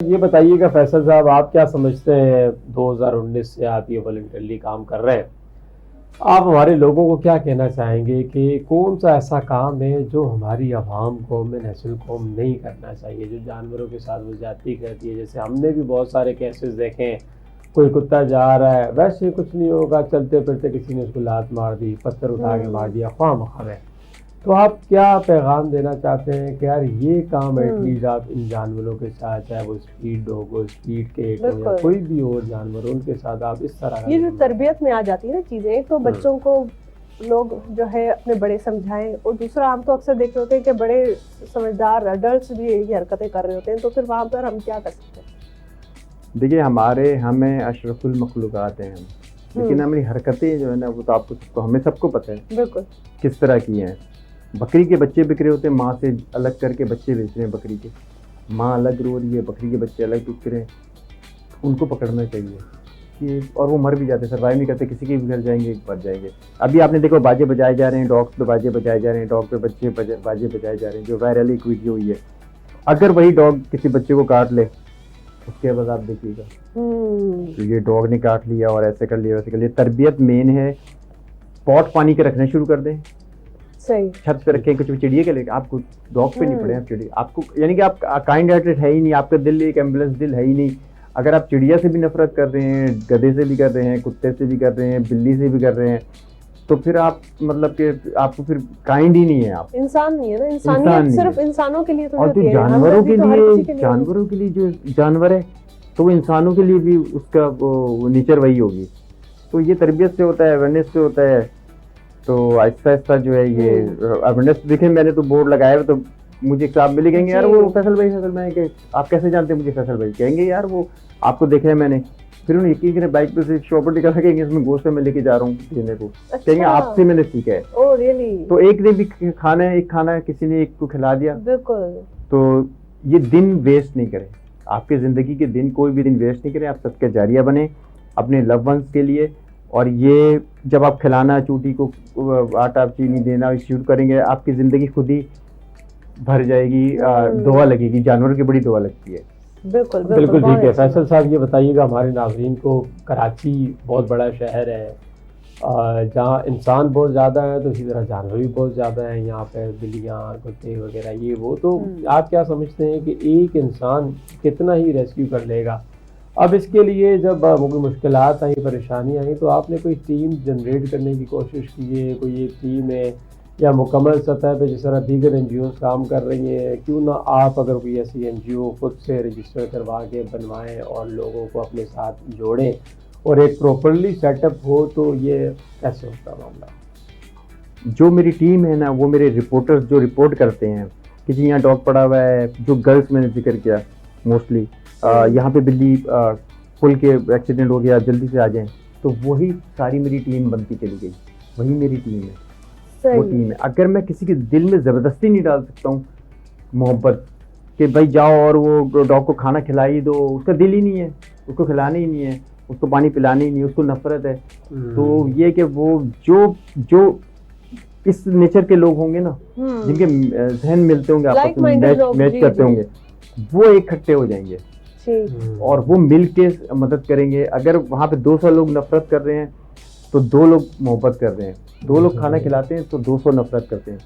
ये बताइएगा फैसल साहब, आप क्या समझते हैं 2019 से आप ये वॉलंटरली काम कर रहे हैं, आप हमारे लोगों को क्या कहना चाहेंगे कि कौन सा ऐसा काम है जो हमारी आवाम को में नस्ल कौम नहीं करना चाहिए, जो जानवरों के साथ वो ज्यादती करती है। जैसे हमने भी बहुत सारे केसेस देखे हैं, कोई कुत्ता जा रहा है वैसे कुछ नहीं होगा, चलते फिरते किसी ने उसको लात मार दी, पत्थर उठा के मार दिया, ख्वाह है। तो आप क्या पैगाम देना चाहते हैं कि यार ये काम एटलीस्ट आप इन जानवरों के साथ, चाहे वो स्पीड डॉग हो, स्पीड केट हो या कोई भी और जानवर हो, उनके साथ आप इस तरह ये जो तरबियत में आ जाती है ना चीजें, तो बच्चों को लोग जो है अपने बड़े समझाएं, और दूसरा हम तो अक्सर देख रहे होते हैं कि बड़े समझदार अडल्ट्स भी यही हरकतें कर रहे होते हैं, तो फिर वहाँ पर हम क्या कर सकते हैं? देखिए, हमें अशरफुल मखलूक़ात हैं हम, लेकिन हमारी हरकतें जो है ना वो तो आपको हमें सबको पता है बिल्कुल किस तरह की हैं। बकरी के बच्चे बिक रहे होते हैं, माँ से अलग करके बच्चे बेच रहे हैं बकरी के, माँ अलग रो रही है, बकरी के बच्चे अलग बिक रहे हैं। उनको पकड़ना चाहिए कि, और वो मर भी जाते हैं, सर्वाइव नहीं करते, किसी के भी घर जाएंगे मर जाएंगे। अभी आपने देखो बाजे बजाए जा रहे हैं, डॉग्स पे बाजे बजाए जा रहे हैं, डॉग पे बच्चे बाजे बजाए जा रहे हैं, जो वायरल एक वीडियो हुई है। अगर वही डॉग किसी बच्चे को काट ले, उसके बाद आप देखिएगा तो ये डॉग ने काट लिया और ऐसे कर लिया वैसे कर लिया। तरबियत मेन है, पॉट पानी के रखना शुरू कर दें, सही छत पे रखें, कुछ भी चिड़िया के लेके, आपको डॉग पे नहीं पड़े आप चिड़िया, आपको यानी कि आप काइंड हार्टेड है ही नहीं, आपका दिल एक एम्बुलेंस दिल है ही नहीं। अगर आप चिड़िया से भी नफरत कर रहे हैं, गधे से भी कर रहे हैं, कुत्ते से भी कर रहे हैं, बिल्ली से भी कर रहे हैं, तो फिर आप मतलब कि आपको फिर काइंड ही नहीं है, आप इंसान नहीं है ना। इंसानियत सिर्फ इंसानों के लिए तो और होती है, जानवरों के लिए जो जानवर है तो वो इंसानों के लिए भी उसका वो नेचर वही होगी। तो ये तरबियत से होता है, अवेयरनेस से होता है। तो आहिस्ता आहिस्ता जो है ये अवेयरनेस, देखें मैंने तो बोर्ड लगाया है, तो मुझे एक साहब मिले कहेंगे यार वो फैसल भाई कि आप कैसे जानते हैं मुझे फैसल भाई, कहेंगे यार वो आपको देखा है मैंने। फिर उन्हें यकीन करें बाइक पे से शॉपर निकल सकेंगे, इसमें गोश्त मैं लेके जा रहा हूँ देने को, कहेंगे आपसे मैंने सीखा है। Oh really? तो एक दिन भी खाना किसी ने एक को खिला दिया, बिल्कुल। तो ये दिन वेस्ट नहीं करें, आपके ज़िंदगी के दिन कोई भी दिन वेस्ट नहीं करें, आप सदका जारिया बने अपने लव वंस के लिए। और ये जब आप खिलाना चूटी को आटा चीनी देना शुरू करेंगे, आपकी ज़िंदगी खुद ही भर जाएगी, दुआ लगेगी, जानवर की बड़ी दुआ लगती है। बिल्कुल बिल्कुल ठीक है। फैसल साहब ये बताइएगा हमारे नाज़रीन को, कराची बहुत बड़ा शहर है जहाँ इंसान बहुत ज़्यादा है, तो इसी तरह जानवर भी बहुत ज़्यादा हैं यहाँ पे, बिल्लियाँ कुत्ते वगैरह ये वो, तो आप क्या समझते हैं कि एक इंसान कितना ही रेस्क्यू कर लेगा? अब इसके लिए जब कोई मुश्किलात आई, परेशानी आई, तो आपने कोई टीम जनरेट करने की कोशिश की है? कोई एक टीम है या मुकम्मल सतह पे जिस तरह दीगर NGOs काम कर रही हैं, क्यों ना आप अगर कोई ऐसी NGO खुद से रजिस्टर करवा के बनवाएं और लोगों को अपने साथ जोड़ें और एक प्रॉपरली सेटअप हो, तो ये कैसे होता मामला? जो मेरी टीम है ना, वो मेरे रिपोर्टर्स जो रिपोर्ट करते हैं कि जी यहाँ डॉग पड़ा हुआ है, जो गर्ल्स मैंने जिक्र किया मोस्टली, यहाँ पे बिल्ली पुल के एक्सीडेंट हो गया, जल्दी से आ जाएं, तो वही सारी मेरी टीम बनती चली गई, वही मेरी टीम है, वो टीम है। अगर मैं किसी के दिल में ज़बरदस्ती नहीं डाल सकता हूँ मोहब्बत कि भाई जाओ और वो डॉग को खाना खिला ही दो, उसका दिल ही नहीं है, उसको खिलाना ही नहीं है, उसको पानी पिलाना ही नहीं, उसको नफरत है, तो ये कि वो जो इस नेचर के लोग होंगे ना, जिनके जहन मिलते होंगे, आपस में मैच करते होंगे, वो इकट्ठे हो जाएंगे और वो मिल के मदद करेंगे। अगर वहाँ पे 200 लोग नफरत कर रहे हैं तो 2 लोग मोहब्बत कर रहे हैं, 2 लोग खाना खिलाते हैं तो 200 नफरत करते हैं,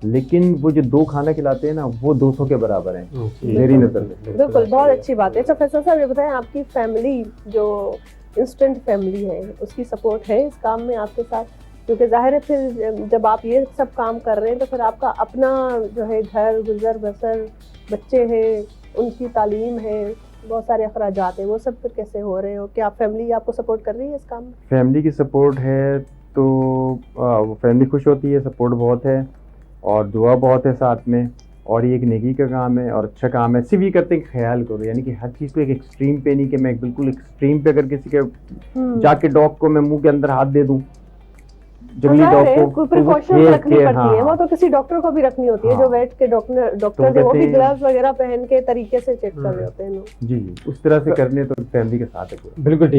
लेकिन वो जो 2 खाना खिलाते हैं ना, वो 200 के बराबर हैं मेरी नजर में। बिल्कुल, बहुत अच्छी बात है। फैसल साहब ये बताएं, आपकी फैमिली जो इंस्टेंट फैमिली है, उसकी सपोर्ट है इस काम में आपके साथ? क्योंकि जाहिर है फिर जब आप ये सब काम कर रहे हैं तो फिर आपका अपना जो है घर गुजर बसर, बच्चे हैं, उनकी तालीम है, बहुत सारे अखराजात हैं, वो सब फिर कैसे हो रहे हो? क्या फैमिली आपको सपोर्ट कर रही है इस काम में? फैमिली की सपोर्ट है तो फैमिली खुश होती है, सपोर्ट बहुत है और दुआ बहुत है साथ में, और ये एक नेकी का काम है और अच्छा काम है। सिर्फ ये करते हैं ख्याल करो, यानी कि हर चीज़ को एक एक्सट्रीम पे नहीं कि मैं बिल्कुल एक्सट्रीम पे अगर किसी के जाके डॉग को मैं मुंह के अंदर हाथ दे दूं, जंगली डॉग को प्रिकॉशंस रखनी पड़ती है, वो तो किसी डॉक्टर को भी रखनी होती है, जो वेट के डॉक्टर वो भी ग्लव्स वगैरह पहन के तरीके से चेक कर रहे होते हैं। जी, उस तरह से करने तो फैमिली के साथ है। बिल्कुल ठीक।